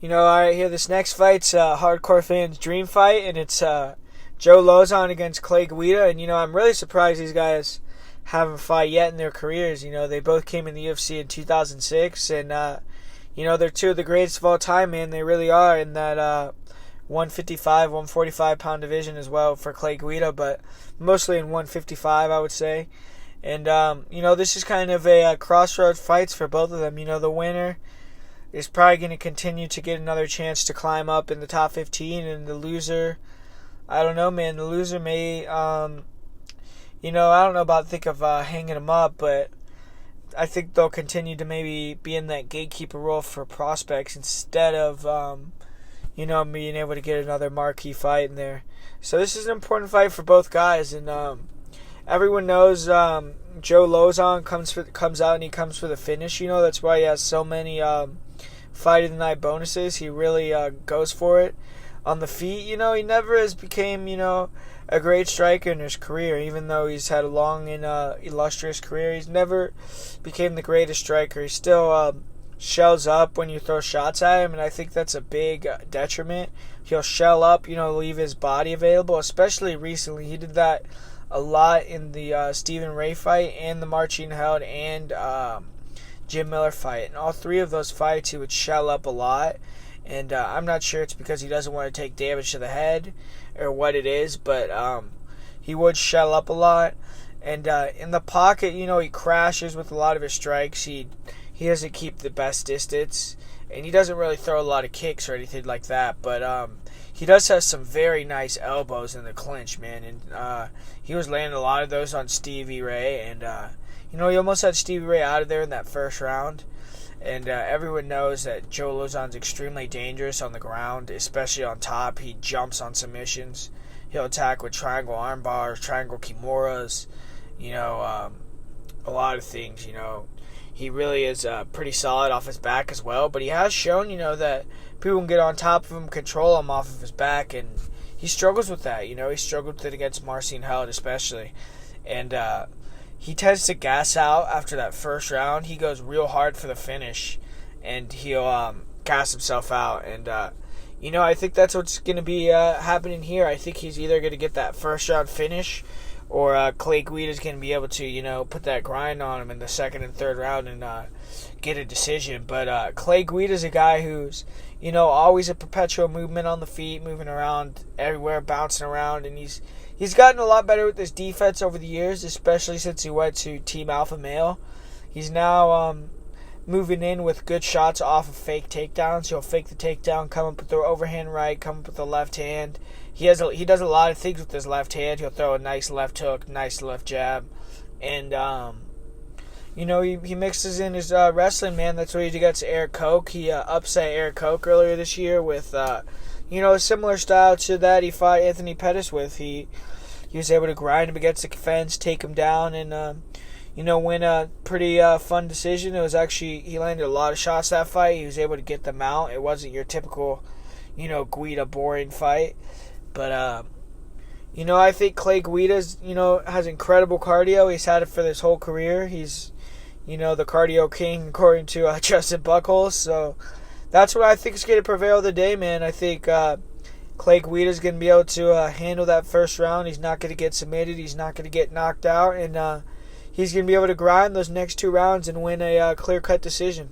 All right, here, this next fight's hardcore fans' dream fight, and it's Joe Lauzon against Clay Guida. And, I'm really surprised these guys haven't fought yet in their careers. They both came in the UFC in 2006, and, they're two of the greatest of all time, man. They really are in that 155, 145-pound division as well for Clay Guida, but mostly in 155, I would say. And, this is kind of a crossroads fights for both of them. The winner is probably going to continue to get another chance to climb up in the top 15, and the loser, I don't know, man. The loser may, I don't know about hanging him up, but I think they'll continue to maybe be in that gatekeeper role for prospects instead of, being able to get another marquee fight in there. So this is an important fight for both guys, and everyone knows Joe Lauzon comes out and he comes for the finish. That's why he has so many fight of the night bonuses. He really goes for it on the feet. He never has became a great striker in his career, even though he's had a long and illustrious career. He's never became the greatest striker. He still shells up when you throw shots at him, and I think that's a big detriment. He'll shell up, leave his body available, especially recently. He did that a lot in the Stephen Ray fight and the Marcin Held and Jim Miller fight. In all three of those fights, he would shell up a lot, and I'm not sure it's because he doesn't want to take damage to the head or what it is, but he would shell up a lot. And in the pocket, he crashes with a lot of his strikes. He doesn't keep the best distance, and he doesn't really throw a lot of kicks or anything like that, but he does have some very nice elbows in the clinch, man, and he was landing a lot of those on Stevie Ray, and he almost had Stevie Ray out of there in that first round. And everyone knows that Joe Lauzon's extremely dangerous on the ground, especially on top. He jumps on submissions. He'll attack with triangle arm bars, triangle kimuras, a lot of things. He really is pretty solid off his back as well. But he has shown, that people can get on top of him, control him off of his back, and he struggles with that. He struggled with it against Marcin Held especially. And he tends to gas out after that first round. He goes real hard for the finish, and he'll gas himself out. And, I think that's what's going to be happening here. I think he's either going to get that first round finish, or Clay Guida is going to be able to, put that grind on him in the second and third round and get a decision. But Clay Guida is a guy who's, always a perpetual movement on the feet, moving around everywhere, bouncing around, and He's gotten a lot better with his defense over the years, especially since he went to Team Alpha Male. He's now moving in with good shots off of fake takedowns. He'll fake the takedown, come up with the overhand right, come up with the left hand. He does a lot of things with his left hand. He'll throw a nice left hook, nice left jab. And, he mixes in his wrestling, man. That's what he did against Eric Koch. He upset Eric Koch earlier this year with a similar style to that he fought Anthony Pettis with. He was able to grind him against the fence, take him down, and, win a pretty fun decision. It was actually, he landed a lot of shots that fight. He was able to get them out. It wasn't your typical, Guida boring fight. But, I think Clay Guida's, has incredible cardio. He's had it for his whole career. He's, the cardio king, according to Justin Buchholz. So that's what I think is going to prevail today, man. I think Clay Guida is going to be able to handle that first round. He's not going to get submitted. He's not going to get knocked out. And he's going to be able to grind those next two rounds and win a clear-cut decision.